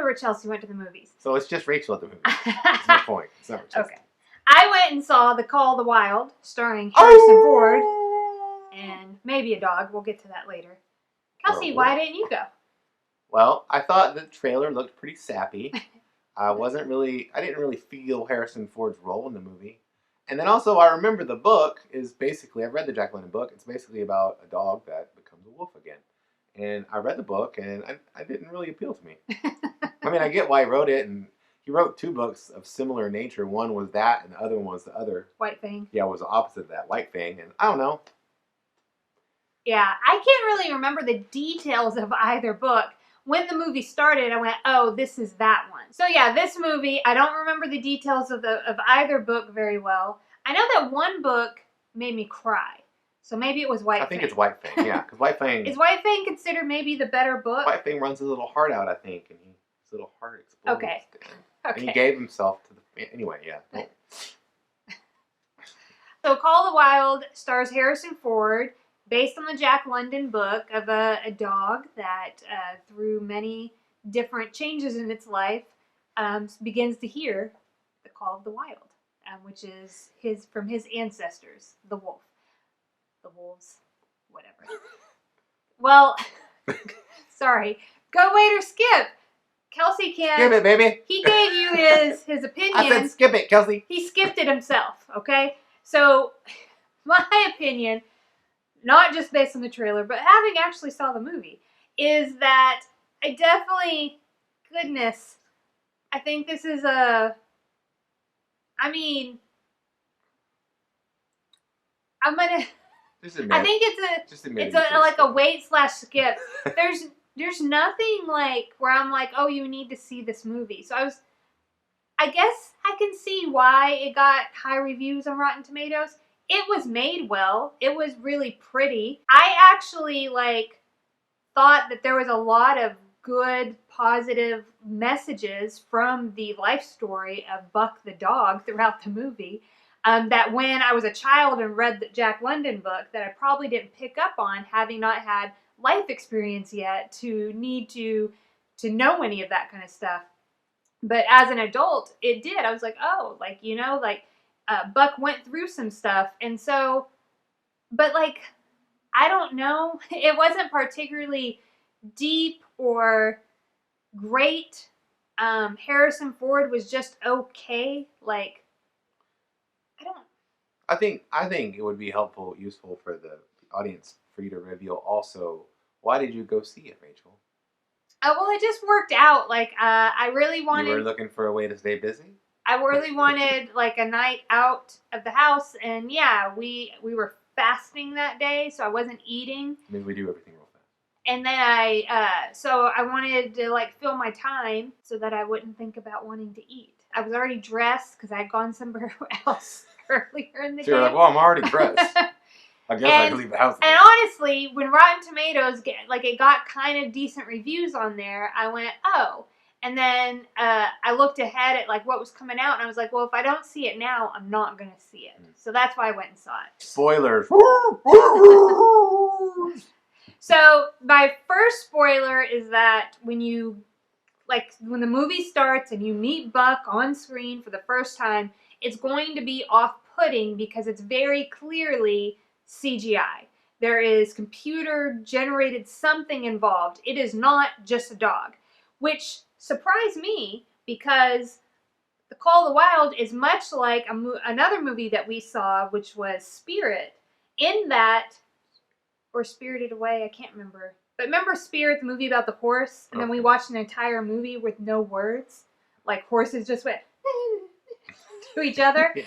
Rachelsey went to the movies. So it's just Rachel at the movies. That's my point. It's not Rachelsey. Okay. I went and saw The Call of the Wild, starring Harrison Ford and maybe a dog. We'll get to that later. Kelsey, why didn't you go? Well, I thought the trailer looked pretty sappy. I didn't really feel Harrison Ford's role in the movie. And then also, I remember the book is basically, I've read the Jack London book. It's basically about a dog that becomes a wolf again. And I read the book, and I didn't really appeal to me. I mean, I get why he wrote it, and he wrote 2 books of similar nature. One was that, and the other one was the other. White Fang. Yeah, it was the opposite of that, White Fang. And I don't know. Yeah, I can't really remember the details of either book. When the movie started, I went, oh, this is that one. So yeah, this movie, I don't remember the details of either book very well. I know that one book made me cry. So maybe it was White Fang. I think it's White Fang, yeah. Because White Fang... Is White Fang considered maybe the better book? White Fang runs his little heart out, I think. And his little heart explodes. Okay. And he gave himself to the... Anyway, yeah. Well. So Call of the Wild stars Harrison Ford, based on the Jack London book of a dog that, through many different changes in its life, begins to hear the call of the wild, which is from his ancestors, the wolf. The wolves, whatever. Well, sorry. Go, wait, or skip. Kelsey can't. Skip it, baby. He gave you his opinion. I said skip it, Kelsey. He skipped it himself, okay? So, my opinion, not just based on the trailer, but having actually saw the movie, is that I definitely, goodness, I think this is I think it's like a wait/skip. There's nothing like where I'm like, oh, you need to see this movie. So I guess I can see why it got high reviews on Rotten Tomatoes. It was made well. It was really pretty. I actually thought that there was a lot of good, positive messages from the life story of Buck the dog throughout the movie. That when I was a child and read the Jack London book, that I probably didn't pick up on, having not had life experience yet to need to know any of that kind of stuff. But as an adult, it did. I was like, oh, Buck went through some stuff. And so, but I don't know. It wasn't particularly deep or great. Harrison Ford was just okay. I think it would be useful for the audience for you to reveal also, why did you go see it, Rachel? Well, it just worked out. I really wanted... You were looking for a way to stay busy? I really wanted, a night out of the house. And, yeah, we were fasting that day, so I wasn't eating. I mean, we do everything real fast. And then I wanted to, fill my time so that I wouldn't think about wanting to eat. I was already dressed because I had gone somewhere else earlier in the day. So you're like, well, I'm already dressed. I guess I can leave the house. And honestly, when Rotten Tomatoes it got kind of decent reviews on there, I went, oh. And then I looked ahead at what was coming out, and I was like, well, if I don't see it now, I'm not going to see it. So that's why I went and saw it. Spoilers. So my first spoiler is that when when the movie starts and you meet Buck on screen for the first time, it's going to be off-putting because it's very clearly CGI. There is computer-generated something involved. It is not just a dog, which surprised me because The Call of the Wild is much like another movie that we saw, which was Spirit, or Spirited Away, I can't remember. But remember Spirit, the movie about the horse? And then we watched an entire movie with no words? Horses just went to each other? Yeah.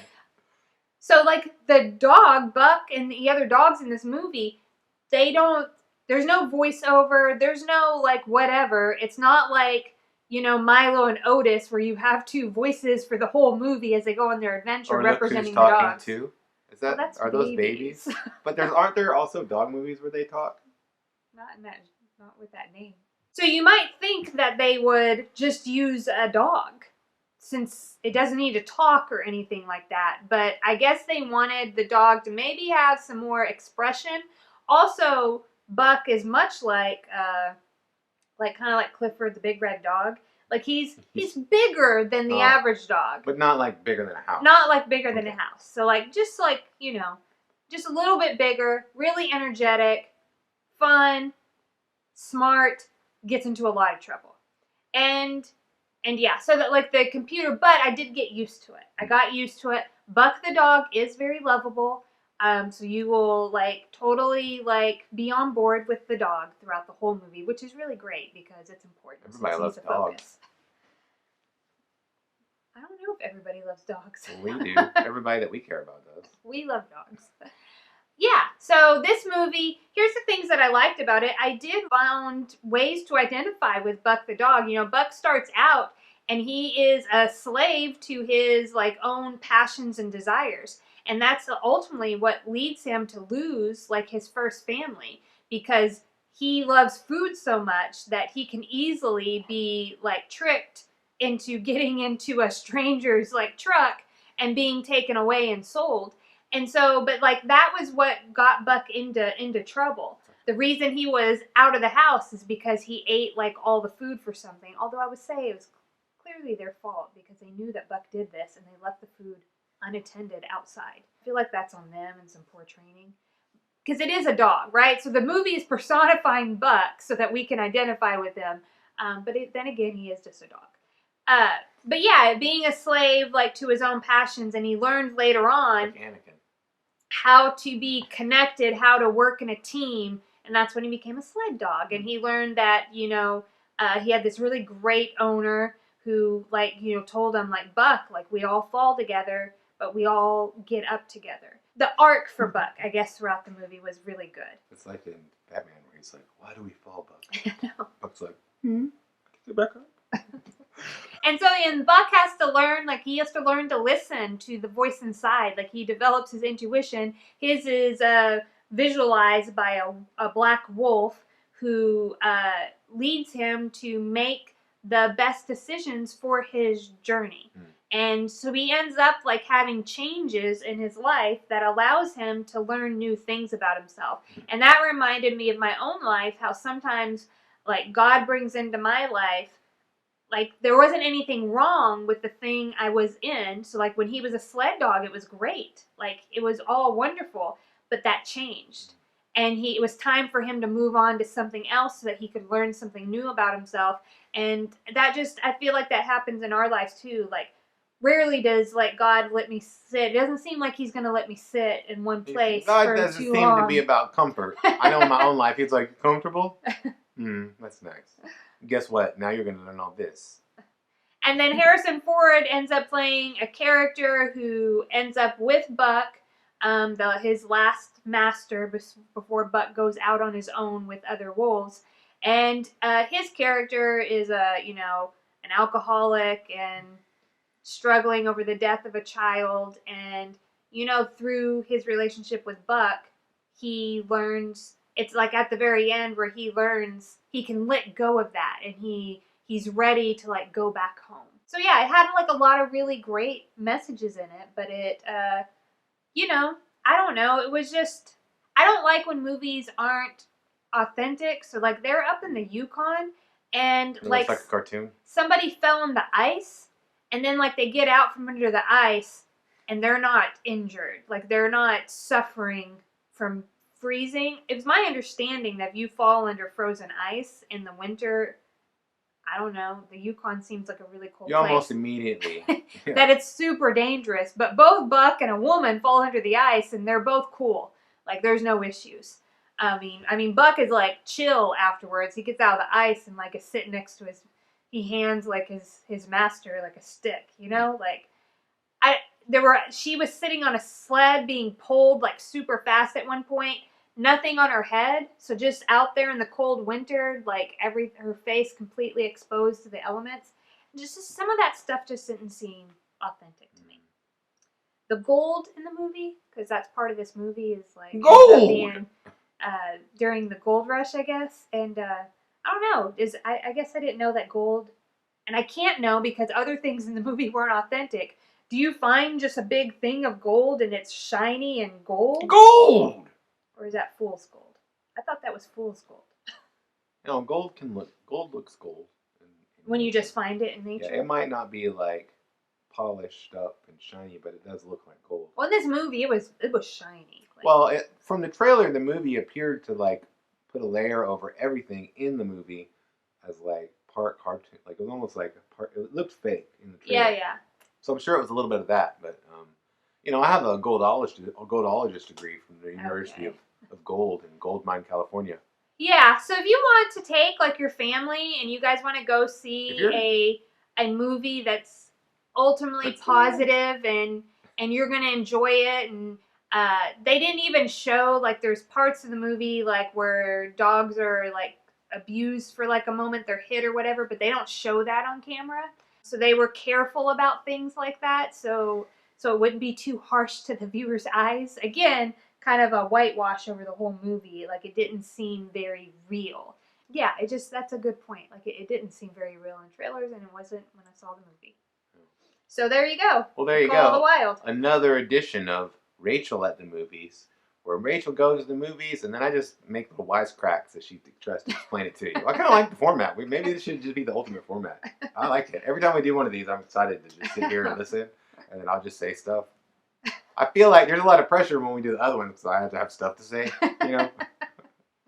So, the dog, Buck, and the other dogs in this movie, there's no voiceover, there's no, whatever. It's not Milo and Otis, where you have 2 voices for the whole movie as they go on their adventure representing the dogs. Talking too? Are those babies? But aren't there also dog movies where they talk? Not with that name. So you might think that they would just use a dog, since it doesn't need to talk or anything like that. But I guess they wanted the dog to maybe have some more expression. Also, Buck is much kind of like Clifford the Big Red Dog. Like he's bigger than the average dog. But not like bigger than a house. Not like bigger than a house. So like just like, you know, just a little bit bigger, really energetic, fun, smart, gets into a lot of trouble. And yeah, so that like the computer, but I did get used to it. I got used to it. Buck the dog is very lovable. So you will like totally like be on board with the dog throughout the whole movie, which is really great because it's important. Everybody loves dogs. I don't know if everybody loves dogs. Well, we do. Everybody that we care about does. We love dogs. Yeah, so this movie, here's the things that I liked about it. I did find ways to identify with Buck the dog. You know, Buck starts out and he is a slave to his like own passions and desires. And that's ultimately what leads him to lose like his first family, because he loves food so much that he can easily be like tricked into getting into a stranger's like truck and being taken away and sold. And so, but like that was what got Buck into trouble. The reason he was out of the house is because he ate like all the food for something. Although I would say it was clearly their fault because they knew that Buck did this and they left the food unattended outside. I feel like that's on them and some poor training. Because it is a dog, right? So the movie is personifying Buck so that we can identify with him. But then again, he is just a dog. But yeah, being a slave like to his own passions, and he learned later on like Anakin, how to be connected, how to work in a team, and that's when he became a sled dog. And he learned that, you know, he had this really great owner who, like, you know, told him, like, Buck, like, we all fall together, but we all get up together. The arc for Buck, I guess, throughout the movie was really good. It's like in Batman where he's like, why do we fall, Buck? No. Buck's like, get back up. And so then Buck has to learn, like, he has to learn to listen to the voice inside. Like, he develops his intuition. His is visualized by a black wolf who leads him to make the best decisions for his journey. And so he ends up, like, having changes in his life that allows him to learn new things about himself. And that reminded me of my own life, how sometimes, like, God brings into my life, like, there wasn't anything wrong with the thing I was in. So, like, when he was a sled dog, it was great. Like, it was all wonderful. But that changed. And it was time for him to move on to something else so that he could learn something new about himself. And that just, I feel like that happens in our lives, too. Like, rarely does, like, God let me sit. It doesn't seem like he's going to let me sit in one place God for doesn't too seem long. to be about comfort. I know in my own life, he's like, comfortable? That's nice. Guess what? Now you're going to learn all this. And then Harrison Ford ends up playing a character who ends up with Buck, his last master, before Buck goes out on his own with other wolves. And his character is an alcoholic and struggling over the death of a child. And, you know, through his relationship with Buck, he learns, it's like at the very end where he learns he can let go of that, and he's ready to, like, go back home. So yeah, it had, like, a lot of really great messages in it, but it, you know, I don't know, it was just, I don't like when movies aren't authentic. So, like, they're up in the Yukon, and, It like, looks like a cartoon. Somebody fell in the ice, and then, like, they get out from under the ice, and they're not injured. Like, they're not suffering from freezing. It was my understanding that if you fall under frozen ice in the winter, I don't know, the Yukon seems like a really cool You place. almost immediately. That it's super dangerous. But both Buck and a woman fall under the ice, and they're both cool. Like, there's no issues. I mean, Buck is, like, chill afterwards. He gets out of the ice and, like, is sitting next to he hands, like, his master, like, a stick, you know? Like, she was sitting on a sled being pulled, like, super fast at one point. Nothing on her head, so just out there in the cold winter, like, her face completely exposed to the elements. Just some of that stuff just didn't seem authentic to me. The gold in the movie, because that's part of this movie, is like gold being, during the gold rush, I guess. And I don't know, I guess I didn't know that gold, and I can't know because other things in the movie weren't authentic. Do you find just a big thing of gold and it's shiny and gold? Gold! Or is that fool's gold? I thought that was fool's gold. You know, gold looks gold when you just find it in nature. Yeah, it might not be like polished up and shiny, but it does look like gold. Well, in this movie, it was shiny. Like, well, from the trailer, the movie appeared to like put a layer over everything in the movie as like part cartoon. Like it was almost like a part. It looked fake in the trailer. yeah. So I'm sure it was a little bit of that, but I have a goldologist degree from the University of Gold in Gold Mine, California. Yeah, so if you want to take like your family and you guys want to go see a movie that's ultimately positive and you're gonna enjoy it, and they didn't even show like there's parts of the movie like where dogs are like abused for like a moment, they're hit or whatever, but they don't show that on camera. So they were careful about things like that, so it wouldn't be too harsh to the viewer's eyes. Again, kind of a whitewash over the whole movie. Like, it didn't seem very real. Yeah, that's a good point. Like, it didn't seem very real in trailers, and it wasn't when I saw the movie. So there you go. Well, there you Call of go. the Wild. Another edition of Rachel at the Movies, where Rachel goes to the movies, and then I just make little wisecracks as she tries to explain it to you. I kind of like the format. Maybe this should just be the ultimate format. I like it. Every time we do one of these, I'm excited to just sit here and listen, and then I'll just say stuff. I feel like there's a lot of pressure when we do the other ones because I have to have stuff to say,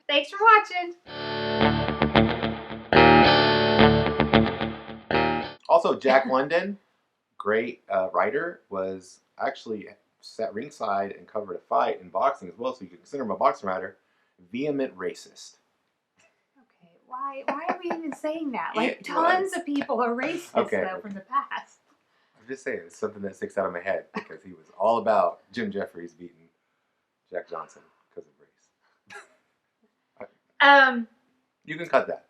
Thanks for watching. Also, Jack London, great writer, was actually sat ringside and covered a fight in boxing as well, so you can consider him a boxing writer. Vehement racist. Okay, why are we even saying that? Like, tons of people are racist, from the past. I'm just saying, it's something that sticks out of my head because he was all about Jim Jeffries beating Jack Johnson because of race. You can cut that.